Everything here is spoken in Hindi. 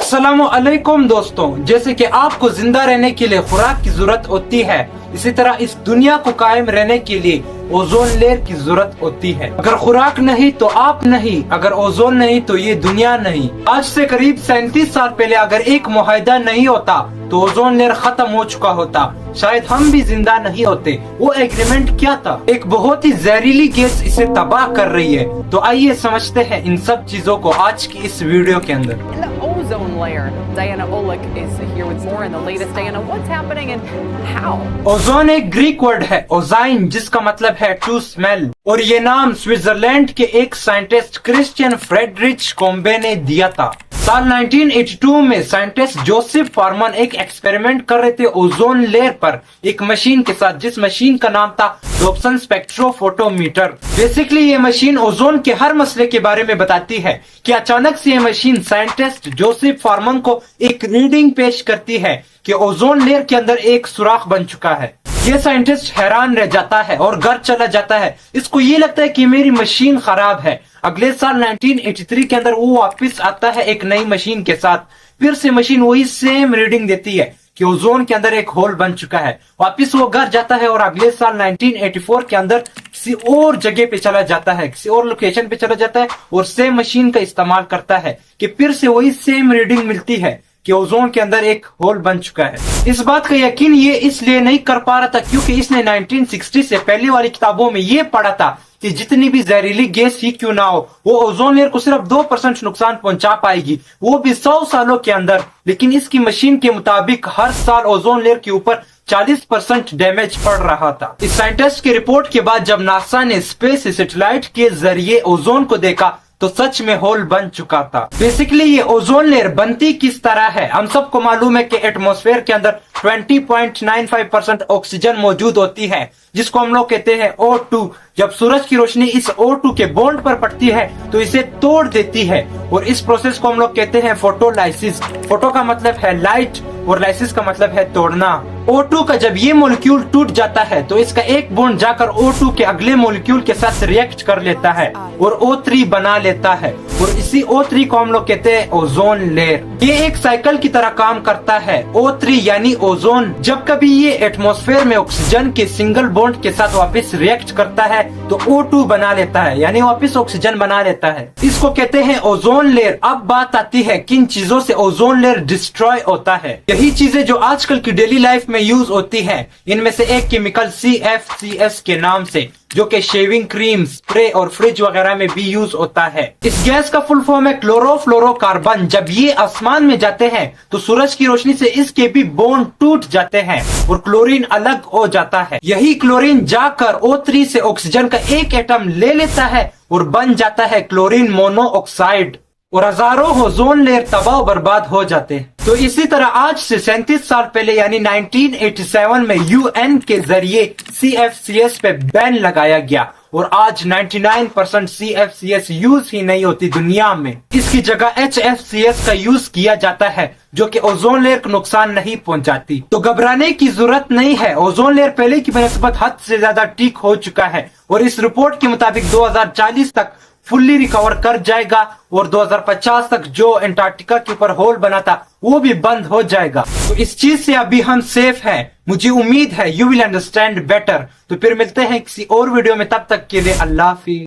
अस्सलामुअलैकुम दोस्तों, जैसे कि आपको जिंदा रहने के लिए खुराक की जरूरत होती है, इसी तरह इस दुनिया को कायम रहने के लिए ओजोन लेयर की जरूरत होती है। अगर खुराक नहीं तो आप नहीं, अगर ओजोन नहीं तो ये दुनिया नहीं। आज से करीब 37 साल पहले अगर एक मुआहदा नहीं होता तो ओजोन लेयर खत्म हो चुका होता, शायद हम भी जिंदा नहीं होते। वो एग्रीमेंट क्या था? एक बहुत ही जहरीली गैस इसे तबाह कर रही है। तो आइए समझते हैं इन सब चीजों को आज की इस वीडियो के अंदर। Ozone layer. Diana Olick is here with more in the latest. Diana, what's happening and how? Ozone एक ग्रीक वर्ड है, ओजाइन, जिसका मतलब है टू स्मेल, और ये नाम स्विट्जरलैंड के एक साइंटिस्ट क्रिश्चियन फ्रेडरिच कोम्बे ने दिया था। साल 1982 में साइंटिस्ट जोसेफ फॉरमन एक एक्सपेरिमेंट कर रहे थे ओजोन लेयर पर एक मशीन के साथ, जिस मशीन का नाम था डॉप्सन स्पेक्ट्रोफोटोमीटर। बेसिकली ये मशीन ओजोन के हर मसले के बारे में बताती है कि अचानक से ये मशीन साइंटिस्ट जोसेफ फॉरमन को एक रीडिंग पेश करती है कि ओजोन लेयर के अंदर एक सुराख बन चुका है। ये साइंटिस्ट हैरान रह जाता है और घर चला जाता है। इसको ये लगता है कि मेरी मशीन खराब है। अगले साल 1983 के अंदर वो वापस आता है एक नई मशीन के साथ। फिर से मशीन वही सेम रीडिंग देती है कि ओजोन के अंदर एक होल बन चुका है। वापस वो घर जाता है और अगले साल 1984 के अंदर किसी और जगह पे चला जाता है, किसी और लोकेशन पे चला जाता है और सेम मशीन का इस्तेमाल करता है कि फिर से वही सेम रीडिंग मिलती है कि ओजोन के अंदर एक होल बन चुका है। इस बात का यकीन ये इसलिए नहीं कर पा रहा था क्योंकि इसने 1960 से पहले वाली किताबों में ये पढ़ा था कि जितनी भी जहरीली गैस ही क्यों ना हो, वो ओजोन लेयर को सिर्फ 2% नुकसान पहुंचा पाएगी, वो भी 100 सालों के अंदर। लेकिन इसकी मशीन के मुताबिक हर साल ओजोन लेयर के ऊपर 40% डैमेज पड़ रहा था। इस साइंटिस्ट की रिपोर्ट के बाद जब नासा ने स्पेस सैटेलाइट के जरिए ओजोन को देखा तो सच में होल बन चुका था। बेसिकली ये ओजोन लेयर बनती किस तरह है? हम सबको मालूम है कि एटमॉस्फेयर के अंदर 20.95% ऑक्सीजन मौजूद होती है, जिसको हम लोग कहते हैं O2। जब सूरज की रोशनी इस O2 के बॉन्ड पर पड़ती है तो इसे तोड़ देती है और इस प्रोसेस को हम लोग कहते हैं फोटोलाइसिस। फोटो का मतलब है लाइट और लाइसिस का मतलब है तोड़ना। O2 का जब ये मॉलिक्यूल टूट जाता है तो इसका एक बॉन्ड जाकर O2 के अगले मॉलिक्यूल के साथ रिएक्ट कर लेता है और O3 बना लेता है और इसी O3 को हम लोग कहते हैं ओजोन लेयर। ये एक साइकिल की तरह काम करता है। O3 यानी ओजोन जब कभी ये एटमॉस्फेयर में ऑक्सीजन के सिंगल बॉन्ड के साथ वापस रिएक्ट करता है तो O2 बना लेता है, यानी वापस ऑक्सीजन बना लेता है। इसको कहते हैं ओजोन लेयर। अब बात आती है किन चीजों से ओजोन लेयर डिस्ट्रॉय होता है। यही चीजें जो आजकल की डेली लाइफ में यूज होती है। इनमें से एक केमिकल CFCS के नाम से, जो कि शेविंग क्रीम, स्प्रे और फ्रिज वगैरह में भी यूज होता है। इस गैस का फुल फॉर्म है क्लोरोफ्लोरोकार्बन। जब ये आसमान में जाते हैं तो सूरज की रोशनी से इसके भी बॉन्ड टूट जाते हैं और क्लोरीन अलग हो जाता है। यही क्लोरीन जाकर O3 से ऑक्सीजन का एक एटम ले लेता है और बन जाता है क्लोरीन मोनोऑक्साइड और हजारों ओजोन लेयर तबाह बर्बाद हो जाते हैं। तो इसी तरह आज से 37 साल पहले यानी 1987 में UN के जरिए CFCS पे बैन लगाया गया और आज 99% CFCS यूज ही नहीं होती दुनिया में। इसकी जगह HFCS का यूज किया जाता है, जो कि ओजोन लेयर को नुकसान नहीं पहुंचाती। तो घबराने की जरूरत नहीं है, ओजोन लेयर पहले की बनिस्बत हद से ज्यादा ठीक हो चुका है और इस रिपोर्ट के मुताबिक 2040 तक फुल्ली रिकवर कर जाएगा और 2050 तक जो अंटार्कटिका के ऊपर होल बना था वो भी बंद हो जाएगा। तो इस चीज से अभी हम सेफ हैं। मुझे उम्मीद है यू विल अंडरस्टैंड बेटर। तो फिर मिलते हैं किसी और वीडियो में, तब तक के लिए अल्लाह हाफिज़।